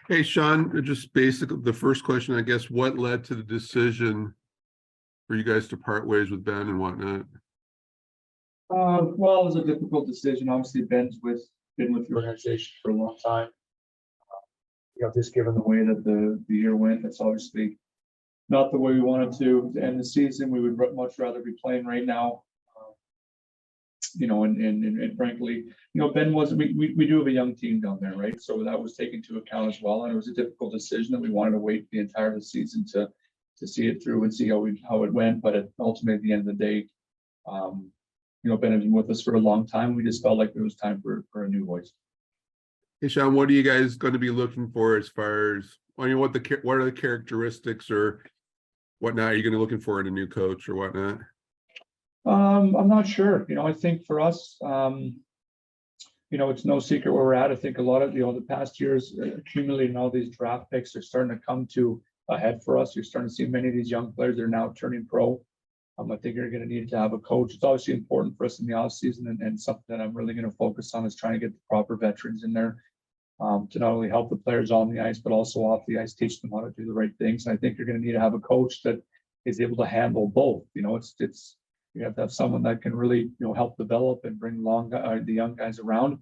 Hey, Shawn, just basically the first question, I guess, what led to the decision for you guys to part ways with Ben and whatnot? Well, it was a difficult decision. Obviously, been with the organization for a long time. Just given the way that the year went, that's obviously not the way we wanted to end the season. We would much rather be playing right now. And frankly, Ben wasn't. We do have a young team down there, right? So that was taken into account as well, and it was a difficult decision that we wanted to wait the entire season to see it through and see how it went. But ultimately, at the end of the day, Ben has been with us for a long time. We just felt like it was time for a new voice. Hey, Shawn, what are you guys going to be looking for as far as, what are the characteristics or whatnot are you going to be looking for in a new coach or whatnot? I'm not sure. I think for us, it's no secret where we're at. I think a lot of, the past years accumulating all these draft picks are starting to come to a head for us. You're starting to see many of these young players that are now turning pro. I think you're going to need to have a coach. It's obviously important for us in the off season, and something that I'm really going to focus on is trying to get the proper veterans in there to not only help the players on the ice, but also off the ice, teach them how to do the right things. And I think you're going to need to have a coach that is able to handle both. It's you have to have someone that can really help develop and bring along the young guys around,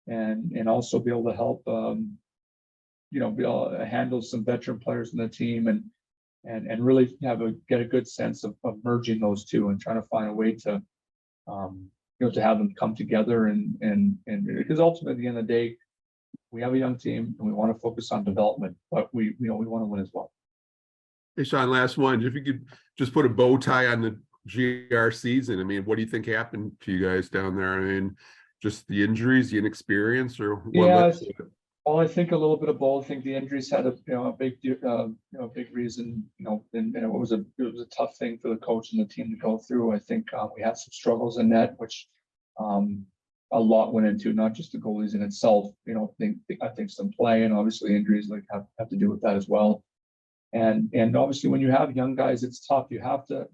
and also be able to help be able to handle some veteran players in the team, and really get a good sense of merging those two and trying to find a way to to have them come together, and because ultimately at the end of the day, we have a young team and we want to focus on development, but we want to win as well. Hey, Shawn, last one. If you could just put a bow tie on the GR season, I mean, what do you think happened to you guys down there? I mean, just the injuries, the inexperience, or what? Yeah, well, I think a little bit of both. I think the injuries had a big reason. And it was a tough thing for the coach and the team to go through. I think we had some struggles in net, which a lot went into, not just the goalies in itself. I think some play, and obviously injuries have to do with that as well. And obviously when you have young guys, it's tough. You have to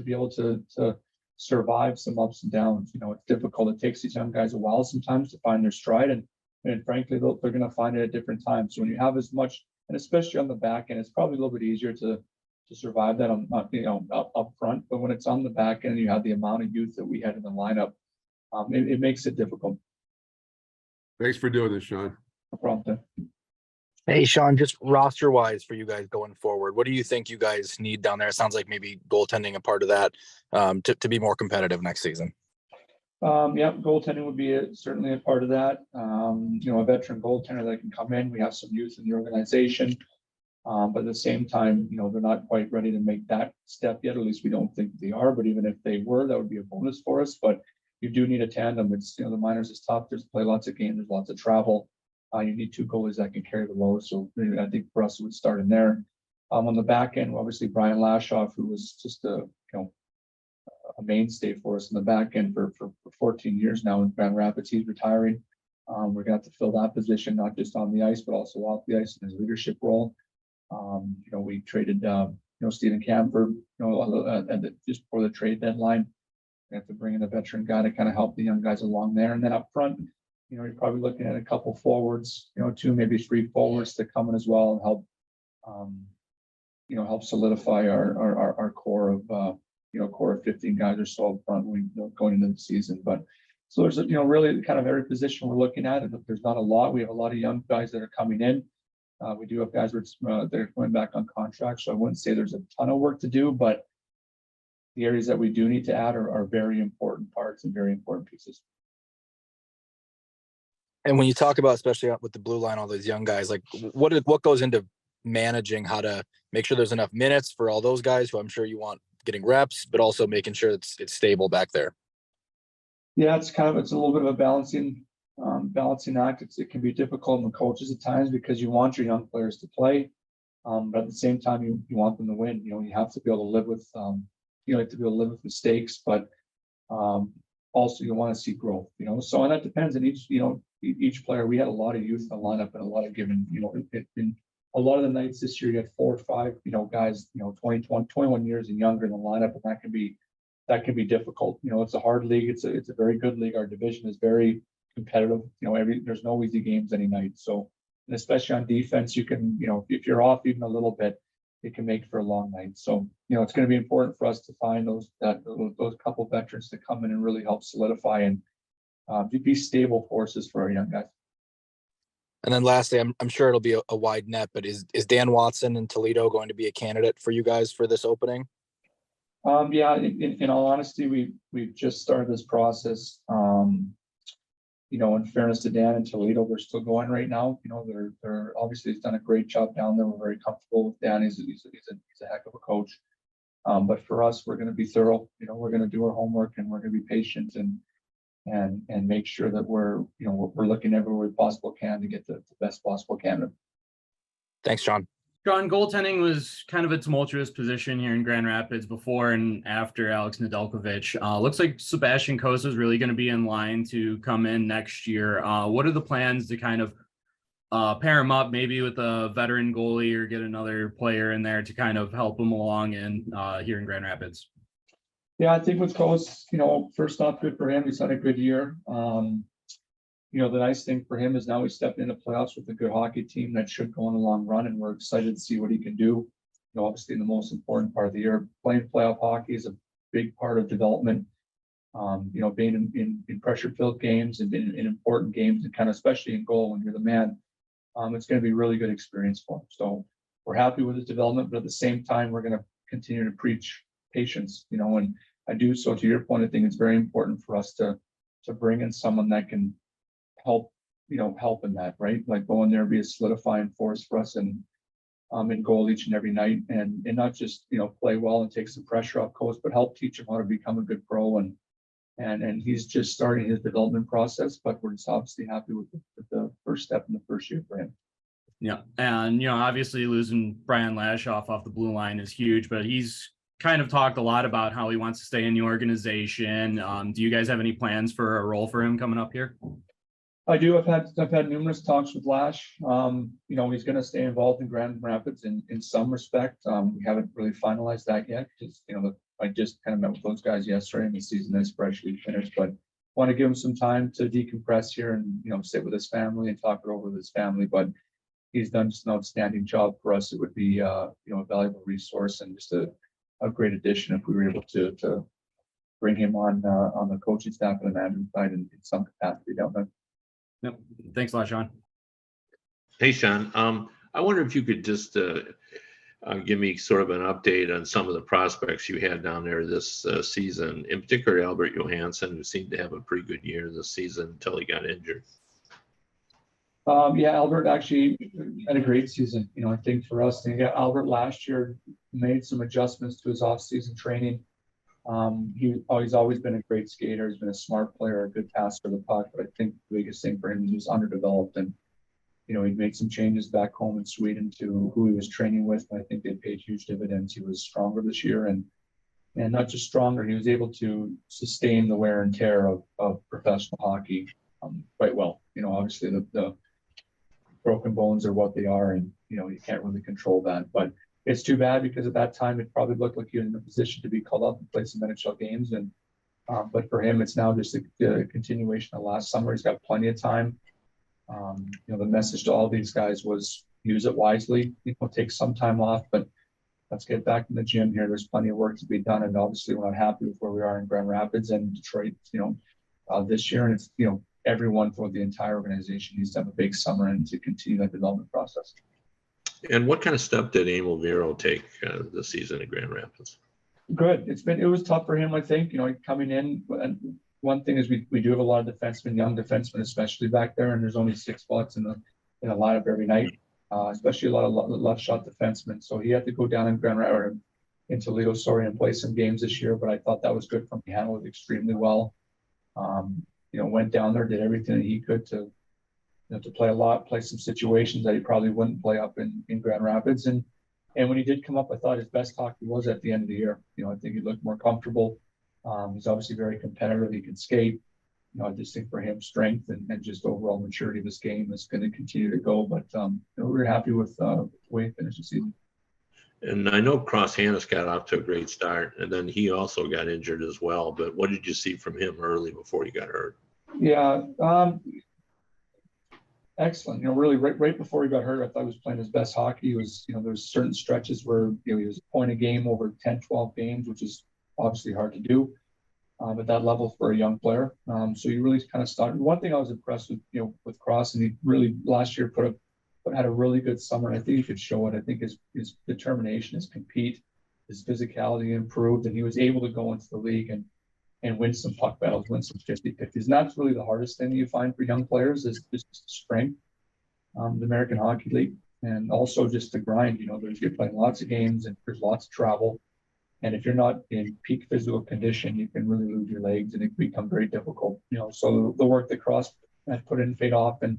be able to survive some ups and downs. It's difficult. It takes these young guys a while sometimes to find their stride, and frankly, they're going to find it at different times. So when you have as much, and especially on the back end, it's probably a little bit easier to survive that up front. But when it's on the back end, you have the amount of youth that we had in the lineup. It makes it difficult. Thanks for doing this, Shawn. No problem. Hey, Shawn, just roster wise for you guys going forward, what do you think you guys need down there? It sounds like maybe goaltending a part of that to be more competitive next season. Yeah, goaltending would be certainly a part of that. A veteran goaltender that can come in. We have some youth in the organization, but at the same time, they're not quite ready to make that step yet. At least we don't think they are. But even if they were, that would be a bonus for us. But you do need a tandem. It's the minors is tough. There's play lots of games. There's lots of travel. You need two goalies that can carry the load. So I think for us, it would start in there. On the back end, obviously Brian Lashoff, who was just a mainstay for us in the back end for 14 years now in Grand Rapids. He's retiring. We're going to have to fill that position, not just on the ice, but also off the ice in his leadership role. We traded, Stephen Camford, just before the trade deadline. We have to bring in a veteran guy to kind of help the young guys along there. And then up front, you're probably looking at a couple forwards, 2, maybe 3 forwards to come in as well and help, help solidify our core of, core of 15 guys or so up front going into the season. But so there's really kind of every position we're looking at, and there's not a lot. We have a lot of young guys that are coming in. We do have guys that are going back on contract, so I wouldn't say there's a ton of work to do, but the areas that we do need to add are very important parts and very important pieces. And when you talk about, especially with the blue line, all those young guys, like what goes into managing how to make sure there's enough minutes for all those guys who I'm sure you want getting reps, but also making sure it's stable back there? Yeah, it's a little bit of a balancing act. It can be difficult on the coaches at times because you want your young players to play, but at the same time you want them to win. You have to be able to live with mistakes, but also you want to see growth. So, and that depends on each player. We had a lot of youth in the lineup and a lot of given. In a lot of the nights this year, you had 4 or 5 guys 20, 21 years and younger in the lineup, and that can be difficult. It's a hard league. It's a very good league. Our division is very competitive. There's no easy games any night. So And especially on defense, you can, if you're off even a little bit, it can make for a long night. So, it's going to be important for us to find those couple veterans to come in and really help solidify and be stable forces for our young guys. And then lastly, I'm sure it'll be a wide net, but is Dan Watson in Toledo going to be a candidate for you guys for this opening? Yeah, in all honesty, we've just started this process. In fairness to Dan and Toledo, they're still going right now. They're obviously he's done a great job down there. We're very comfortable with Dan. He's a heck of a coach. But for us, we're going to be thorough. We're going to do our homework and we're going to be patient and make sure that we're looking everywhere we possible can to get the best possible candidate. Thanks, Shawn. Shawn, goaltending was kind of a tumultuous position here in Grand Rapids before and after Alex Nedeljkovic. Looks like Sebastian Cossa is really going to be in line to come in next year. What are the plans to kind of pair him up maybe with a veteran goalie or get another player in there to kind of help him along here in Grand Rapids? Yeah, I think with Cossa, first off, good for him. He's had a good year. The nice thing for him is now he's stepping into playoffs with a good hockey team that should go on a long run, and we're excited to see what he can do. Obviously, in the most important part of the year, playing playoff hockey is a big part of development. Being in pressure-filled games and in important games, and kind of especially in goal when you're the man, it's going to be a really good experience for him. So we're happy with his development, but at the same time, we're going to continue to preach patience. And I do so to your point. I think it's very important for us to bring in someone that can help in that, right? Like go in there, be a solidifying force for us and in goal each and every night and not just, play well and take some pressure off Coast, but help teach him how to become a good pro. And he's just starting his development process, but we're just obviously happy with the first step in the first year for him. Yeah. And, obviously losing Brian Lashoff off the blue line is huge, but he's kind of talked a lot about how he wants to stay in the organization. Do you guys have any plans for a role for him coming up here? I do. I've had numerous talks with Lash. He's going to stay involved in Grand Rapids in some respect. We haven't really finalized that yet because I just kind of met with those guys yesterday, and the season is freshly finished. But want to give him some time to decompress here and sit with his family and talk it over with his family. But he's done just an outstanding job for us. It would be a valuable resource and just a great addition if we were able to bring him on the coaching staff and the management side in some capacity down there. Yep. Thanks a lot, Shawn. Hey, Shawn. I wonder if you could just give me sort of an update on some of the prospects you had down there this season, in particular Albert Johansson, who seemed to have a pretty good year this season until he got injured. Yeah, Albert actually had a great season. I think for us, Albert last year made some adjustments to his off-season training. He's always been a great skater. He's been a smart player, a good passer of the puck. But I think the biggest thing for him is he's underdeveloped, and he made some changes back home in Sweden to who he was training with. And I think they paid huge dividends. He was stronger this year, and not just stronger. He was able to sustain the wear and tear of professional hockey quite well. Obviously the broken bones are what they are, and you can't really control that, but. It's too bad because at that time it probably looked like he was in a position to be called up and play some NHL games. And but for him, it's now just a continuation of last summer. He's got plenty of time. The message to all these guys was use it wisely. Take some time off, but let's get back in the gym here. There's plenty of work to be done, and obviously we're not happy with where we are in Grand Rapids and Detroit. This year, and it's everyone for the entire organization needs to have a big summer and to continue that development process. And what kind of step did Emil Vero take this season in Grand Rapids? Good. It was tough for him, I think, coming in. And one thing is we do have a lot of defensemen, young defensemen, especially back there, and there's only 6 spots in a lineup every night, especially a lot of left shot defensemen. So he had to go down in Toledo, and play some games this year. But I thought that was good for him. He handled it extremely well. Went down there, did everything that he could to play some situations that he probably wouldn't play up in Grand Rapids. And when he did come up, I thought his best hockey was at the end of the year. I think he looked more comfortable. He's obviously very competitive. He can skate. I just think for him, strength and just overall maturity of this game is going to continue to go. But we're happy with the way he finished the season. And I know Cross Hannes got off to a great start, and then he also got injured as well. But what did you see from him early before he got hurt? Yeah. Excellent. Really right before he got hurt, I thought he was playing his best hockey. He was, there's certain stretches where, he was a point a game over 10, 12 games, which is obviously hard to do at that level for a young player. So he really kind of started. One thing I was impressed with, with Cross, and he really last year had a really good summer. I think he could show it. I think his determination, his compete, his physicality improved, and he was able to go into the league and win some puck battles, win some 50-50s. And that's really the hardest thing you find for young players is just strength, the American Hockey League, and also just the grind. You're playing lots of games and there's lots of travel. And if you're not in peak physical condition, you can really lose your legs and it can become very difficult. So the work that Cross had put in paid off. And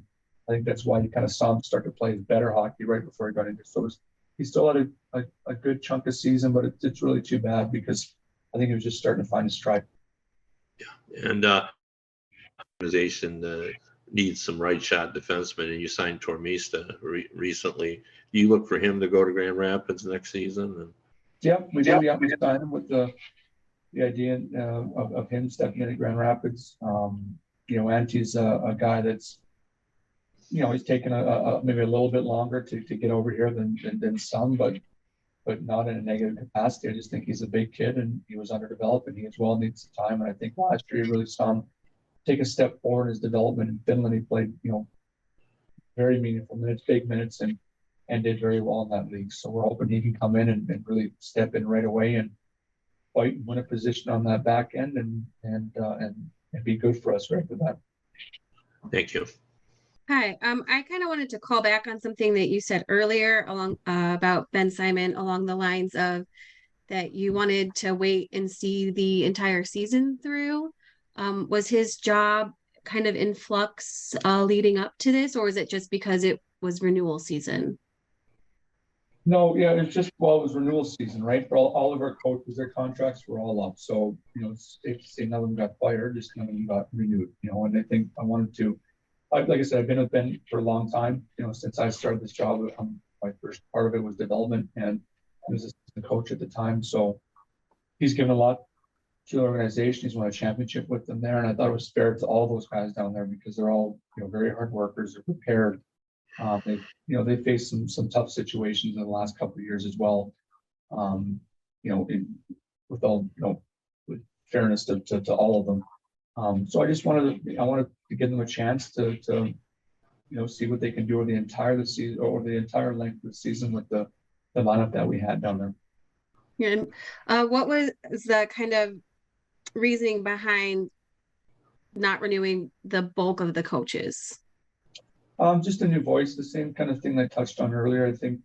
I think that's why you kind of saw him start to play better hockey right before he got injured. So he still had a good chunk of season, but it's really too bad because I think he was just starting to find his stride. Yeah, and organization needs some right shot defensemen, and you signed Tuomisto recently. Do you look for him to go to Grand Rapids next season? Yeah, we do. Yeah, we signed him with the idea of him stepping in at Grand Rapids. Antti's a guy that's, he's taken maybe a little bit longer to get over here than some, but not in a negative capacity. I just think he's a big kid and he was underdeveloped and he as well needs some time. And I think last year you really saw him take a step forward in his development in Finland. He played, very meaningful minutes, big minutes, and did very well in that league. So we're hoping he can come in and really step in right away and fight and win a position on that back end and be good for us right after that. Thank you. Hi, I kind of wanted to call back on something that you said earlier along about Ben Simon along the lines of that you wanted to wait and see the entire season through. Was his job kind of in flux leading up to this, or was it just because it was renewal season? No, yeah, it's just, it was renewal season, right? For all of our coaches, their contracts were all up. So, it's safe to say none of them got fired, just none of them got renewed, and I think I wanted to, like I said, I've been with Ben for a long time, since I started this job. My first part of it was development, and I was the coach at the time. So he's given a lot to the organization. He's won a championship with them there. And I thought it was fair to all those guys down there because they're all, very hard workers. They're prepared. They faced some tough situations in the last couple of years as well. With all, with fairness to all of them. So I just wanted to give them a chance to see what they can do over the entire season or the entire length of the season with the lineup that we had down there. Yeah. And what was the kind of reasoning behind not renewing the bulk of the coaches? Just a new voice, the same kind of thing I touched on earlier. I think,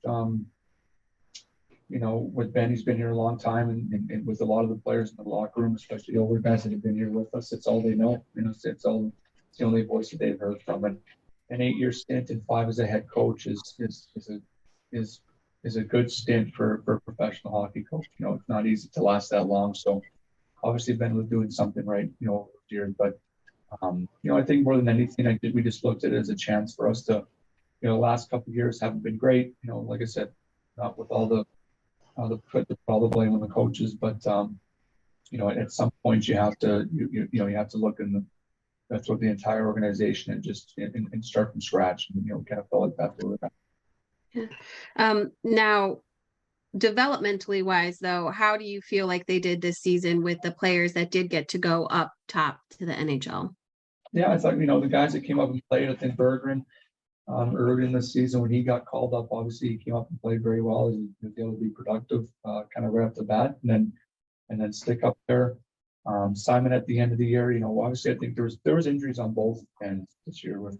with Ben, he's been here a long time, and with a lot of the players in the locker room, especially the older guys that have been here with us, it's all they know. It's the only voice that they've heard from. And an 8-year stint and 5 as a head coach is a good stint for a professional hockey coach. It's not easy to last that long. So obviously Ben was doing something right, here. But I think more than anything, we just looked at it as a chance for us to, the last couple of years haven't been great. Like I said, not with all the blame on the coaches, but at some point you have to you have to look in that's what the entire organization and start from scratch. And kind of felt like that's what we're at. Now, developmentally wise, though, how do you feel like they did this season with the players that did get to go up top to the NHL? Yeah, I thought the guys that came up and played. I think Berggren early in the season when he got called up, obviously he came up and played very well. He was able to be productive, kind of right off the bat, and then stick up there. Simon at the end of the year, obviously I think there was injuries on both ends this year with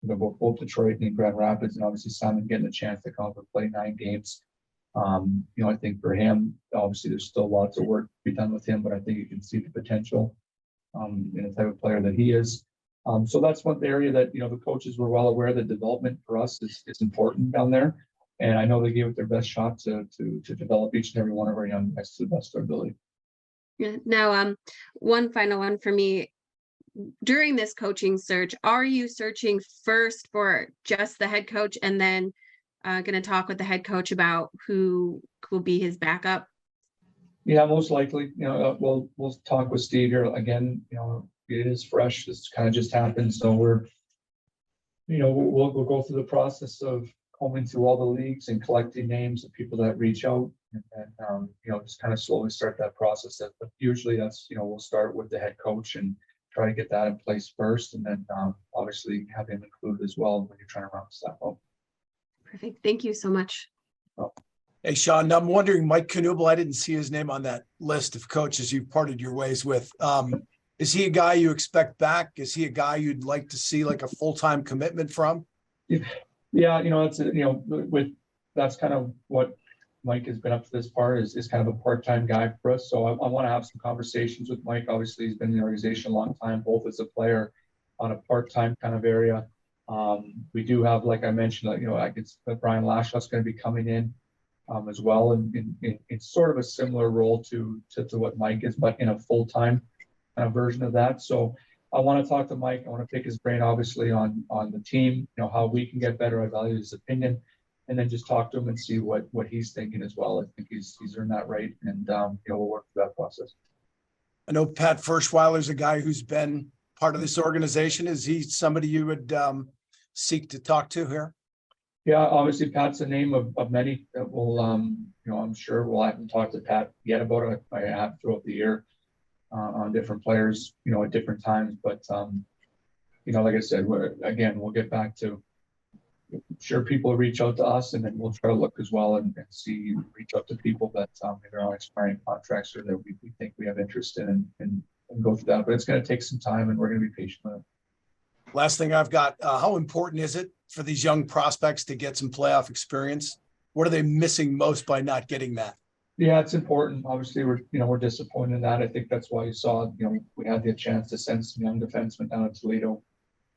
both Detroit and Grand Rapids, and obviously Simon getting a chance to come up and play 9 games. I think for him, obviously there's still lots of work to be done with him, but I think you can see the potential in the type of player that he is. So that's one area that, the coaches were well aware that development for us is important down there. And I know they gave it their best shot to develop each and every one of our young guys to the best of their ability. Yeah. Now, one final one for me. During this coaching search, are you searching first for just the head coach and then going to talk with the head coach about who will be his backup? Yeah, most likely. We'll talk with Steve here again. It is fresh. This kind of just happened, so we're We'll go through the process of combing through all the leagues and collecting names of people that reach out, and then, just kind of slowly start that process. But usually that's, we'll start with the head coach and try to get that in place first, and then obviously have him included as well when you're trying to round stuff up. Perfect. Thank you so much. Hey, Shawn, I'm wondering, Mike Knuble, I didn't see his name on that list of coaches you've parted your ways with. Is he a guy you expect back? Is he a guy you'd like to see like a full-time commitment from? Yeah, that's kind of what Mike has been up to this part, is kind of a part-time guy for us. So I want to have some conversations with Mike. Obviously, he's been in the organization a long time, both as a player on a part-time kind of area. We do have, like I mentioned, I guess Brian Lashoff's going to be coming in as well, and it's sort of a similar role to what Mike is, but in a full-time kind of version of that. So I want to talk to Mike. I want to pick his brain, obviously, on the team, how we can get better. I value his opinion, and then just talk to him and see what he's thinking as well. I think he's earned that right, and we'll work through that process. I know Pat Ferschweiler's a guy who's been part of this organization. Is he somebody you would seek to talk to here? Yeah, obviously Pat's a name of many that will, I'm sure we'll have to talk to Pat yet about it. I have throughout the year on different players, at different times. But, like I said, we'll get back to, sure, people reach out to us, and then we'll try to look as well and see, reach out to people that either are expiring contracts or that we think we have interest in, and go through that. But it's going to take some time, and we're going to be patient with it. Last thing I've got, how important is it for these young prospects to get some playoff experience? What are they missing most by not getting that? Yeah, it's important. Obviously, we're disappointed in that. I think that's why you saw, we had the chance to send some young defensemen down to Toledo,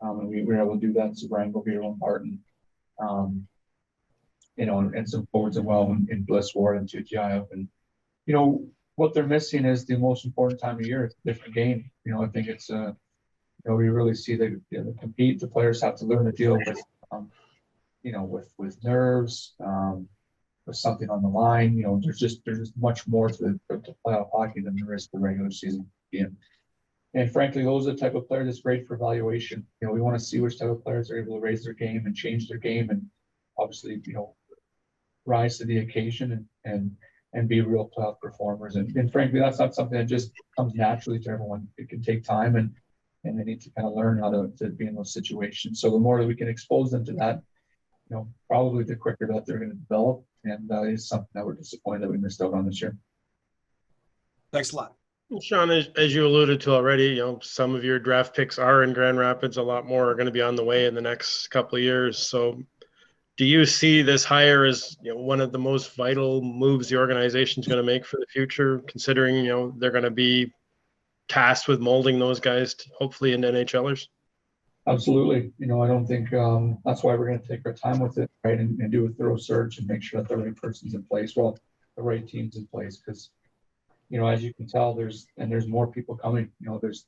and we were able to do that. So Brian Govier and Barton, and some forwards as well in Bliss Ward and Tujiaev. And, what they're missing is the most important time of year. It's a different game. I think it's we really see that compete. The players have to learn to deal with, with nerves, with something on the line. There's just much more to playoff hockey than there is the regular season game. And frankly, those are the type of players that's great for evaluation. We want to see which type of players are able to raise their game and change their game, and obviously, rise to the occasion and be real playoff performers. And frankly, that's not something that just comes naturally to everyone. It can take time, and they need to kind of learn how to be in those situations. So the more that we can expose them to that, probably the quicker that they're going to develop. And that is something that we're disappointed that we missed out on this year. Thanks a lot. Shawn, as you alluded to already, some of your draft picks are in Grand Rapids. A lot more are going to be on the way in the next couple of years. So do you see this hire as one of the most vital moves the organization is going to make for the future, considering they're going to be tasked with molding those guys hopefully into NHLers? Absolutely. I don't think that's why we're going to take our time with it, right? And do a thorough search and make sure that the right person's in place. Well, the right team's in place, because, as you can tell, there's more people coming. There's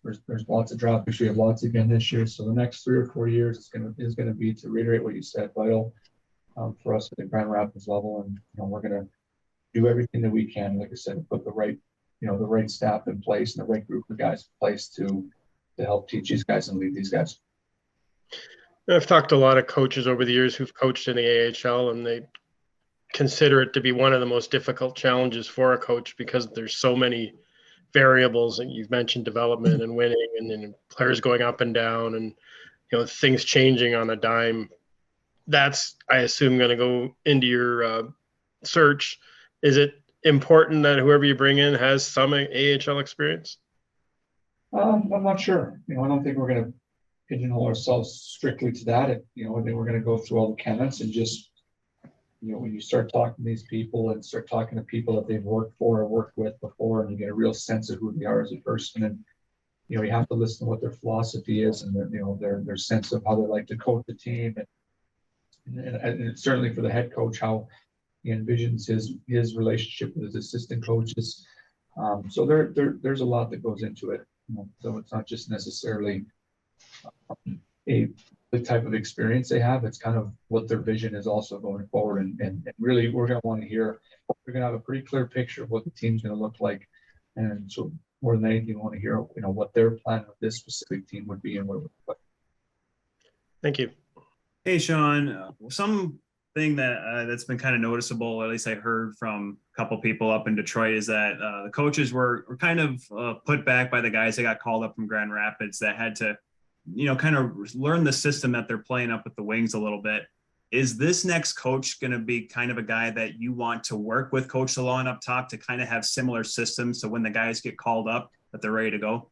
lots of draft picks. We have lots again this year. So the next 3 or 4 years is going to be, to reiterate what you said, vital for us at the Grand Rapids level. And, we're going to do everything that we can, like I said, put the right staff in place and the right group of guys in place to help teach these guys and lead these guys. I've talked to a lot of coaches over the years who've coached in the AHL, and they consider it to be one of the most difficult challenges for a coach because there's so many variables. And you've mentioned development and winning, and then players going up and down, and things changing on a dime. That's, I assume, going to go into your search. Is it important that whoever you bring in has some AHL experience? I'm not sure. I don't think we're going to pigeonhole ourselves strictly to that. I think we're going to go through all the candidates and just, when you start talking to these people and start talking to people that they've worked for or worked with before, and you get a real sense of who they are as a person, and you have to listen to what their philosophy is and their sense of how they like to coach the team, and certainly for the head coach, how he envisions his relationship with his assistant coaches. So there's a lot that goes into it. So it's not just necessarily the type of experience they have. It's kind of what their vision is also going forward. And really, we're going to want to hear, we're going to have a pretty clear picture of what the team's going to look like. And so more than anything, we want to hear, what their plan with this specific team would be and what it would look like. Thank you. Hey, Shawn, something that's been kind of noticeable, at least I heard from a couple people up in Detroit, is that the coaches were kind of put back by the guys that got called up from Grand Rapids that had to, kind of learn the system that they're playing up with the Wings a little bit. Is this next coach going to be kind of a guy that you want to work with Coach Salon up top to kind of have similar systems so when the guys get called up that they're ready to go?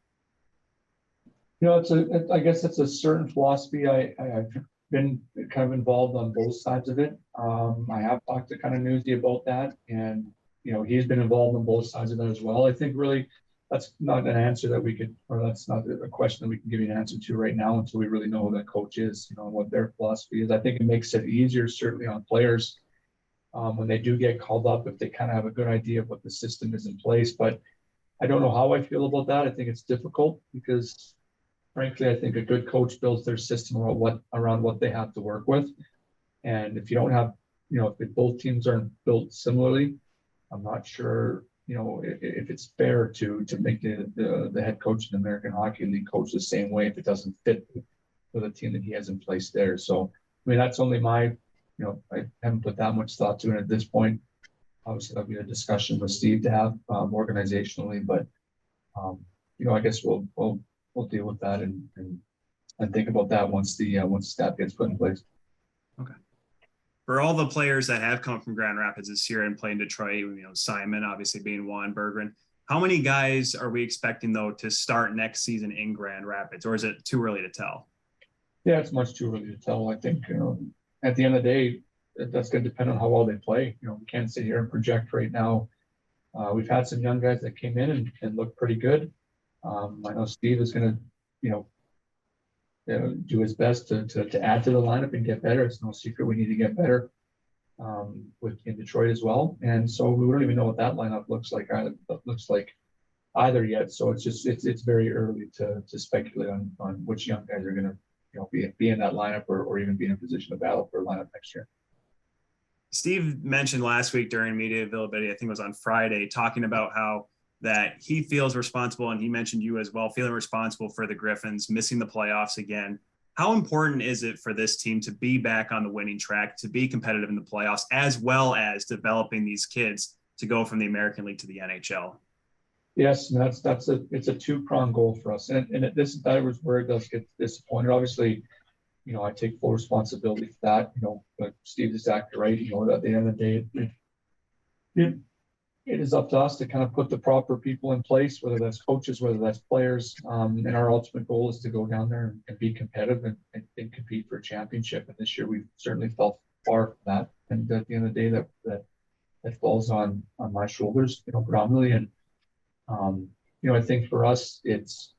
I guess it's a certain philosophy. I've been kind of involved on both sides of it. I have talked to kind of Newsy about that, and he's been involved on both sides of that as well. I think really that's not an answer that we could, or that's not a question that we can give you an answer to right now until we really know who that coach is, what their philosophy is. I think it makes it easier, certainly on players, when they do get called up, if they kind of have a good idea of what the system is in place. But I don't know how I feel about that. I think it's difficult because, frankly, I think a good coach builds their system around what they have to work with. And if you don't have, if both teams aren't built similarly, I'm not sure, if it's fair to make the head coach in the American Hockey League coach the same way if it doesn't fit with the team that he has in place there. So, I mean, that's only my, I haven't put that much thought to it at this point. Obviously, that'll be a discussion with Steve to have organizationally, but I guess we'll deal with that and think about that once the staff gets put in place. Okay. For all the players that have come from Grand Rapids this year and played in Detroit, Simon obviously being one, Berggren, how many guys are we expecting though to start next season in Grand Rapids, or is it too early to tell? Yeah, it's much too early to tell. I think at the end of the day, that's going to depend on how well they play. We can't sit here and project right now. We've had some young guys that came in and looked pretty good. I know Steve is going to, do his best to add to the lineup and get better. It's no secret we need to get better in Detroit as well. And so we don't even know what that lineup looks like either yet. So it's very early to speculate on which young guys are going to be in that lineup or even be in a position to battle for a lineup next year. Steve mentioned last week during media availability, I think it was on Friday, talking about how that he feels responsible, and he mentioned you as well, feeling responsible for the Griffins missing the playoffs again. How important is it for this team to be back on the winning track, to be competitive in the playoffs, as well as developing these kids to go from the American League to the NHL? Yes, it's a two-pronged goal for us. And that was where it does get disappointed. Obviously, I take full responsibility for that. But Steve is exactly right. At the end of the day, it is up to us to kind of put the proper people in place, whether that's coaches, whether that's players. And our ultimate goal is to go down there and be competitive and compete for a championship. And this year we certainly fell far from that. And at the end of the day, that falls on my shoulders, predominantly. And, I think for us, it's,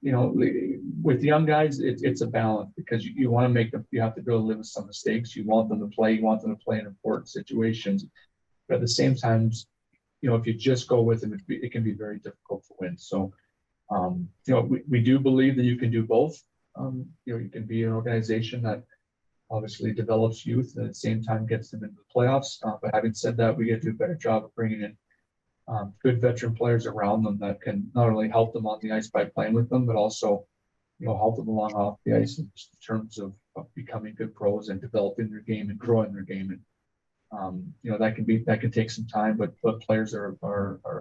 with young guys, it's a balance because you want to make them, you have to be able to live with some mistakes. You want them to play in important situations. But at the same time, if you just go with them, it can be very difficult to win. So, we do believe that you can do both. You can be an organization that obviously develops youth and at the same time gets them into the playoffs. But having said that, we get to do a better job of bringing in good veteran players around them that can not only help them on the ice by playing with them, but also, help them along off the ice in terms of becoming good pros and developing their game and growing their game. And that can take some time, but players are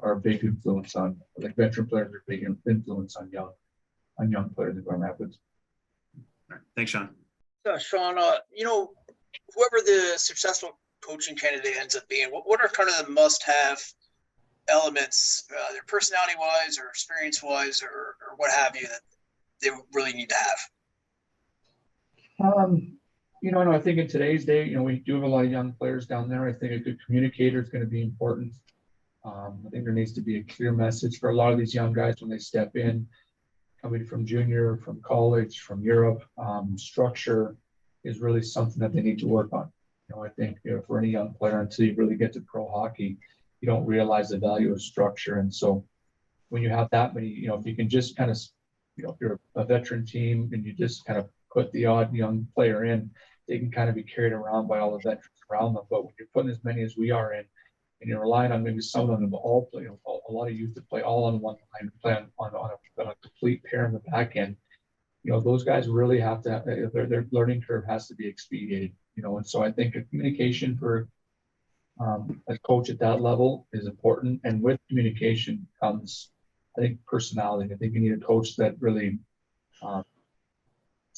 a big influence on, like veteran players are a big influence on young players in Grand Rapids. All right. Thanks, Shawn. Shawn, whoever the successful coaching candidate ends up being, what are kind of the must-have elements, either personality-wise or experience-wise or what have you, that they really need to have? I think in today's day, we do have a lot of young players down there. I think a good communicator is going to be important. I think there needs to be a clear message for a lot of these young guys when they step in, coming from junior, from college, from Europe. Structure is really something that they need to work on. I think for any young player, until you really get to pro hockey, you don't realize the value of structure. And so when you have that many, if you can just kind of, if you're a veteran team and you just kind of put the odd young player in, they can kind of be carried around by all the veterans around them. But when you're putting as many as we are in, and you're relying on maybe some of them to all play, a lot of youth to play all on one line, play on a complete pair in the back end, those guys really have to, their learning curve has to be expedited, and so I think a communication for a coach at that level is important. And with communication comes, I think, personality. I think you need a coach that really,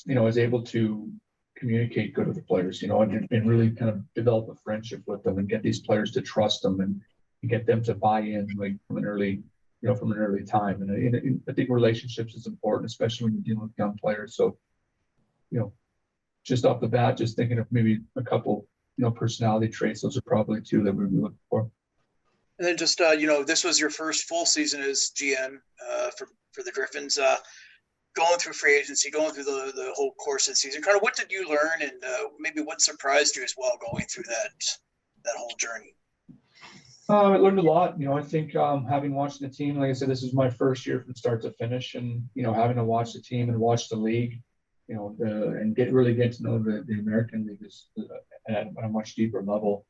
is able to communicate good with the players, and really kind of develop a friendship with them and get these players to trust them and get them to buy in like from an early time. And I think relationships is important, especially when you're dealing with young players. So, just off the bat, just thinking of maybe a couple, personality traits, those are probably two that we'd be looking for. And then just, this was your first full season as GM for the Griffins. Going through free agency, going through the whole course of the season, kind of what did you learn, and maybe what surprised you as well going through that whole journey? I learned a lot. I think having watched the team, like I said, this is my first year from start to finish, and having to watch the team and watch the league, and really get to know the American League at a much deeper level.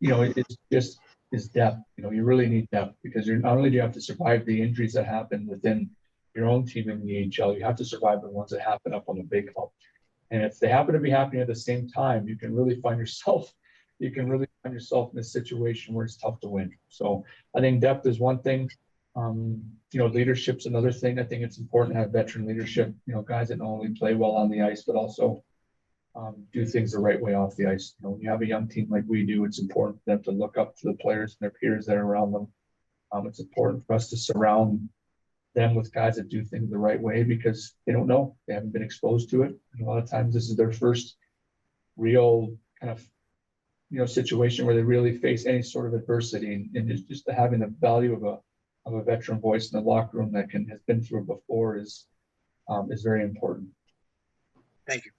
It's just is depth. You really need depth, because you're not only do you have to survive the injuries that happen within your own team in the AHL, you have to survive the ones that happen up on the big club. And if they happen to be happening at the same time, you can really find yourself in a situation where it's tough to win. So I think depth is one thing. Leadership's another thing. I think it's important to have veteran leadership, guys that not only play well on the ice, but also do things the right way off the ice. When you have a young team like we do, it's important for them to look up to the players and their peers that are around them. It's important for us to surround them with guys that do things the right way, because they don't know, they haven't been exposed to it. And a lot of times this is their first real kind of, situation where they really face any sort of adversity, and it's just having the value of a veteran voice in the locker room that has been through it before is very important. Thank you.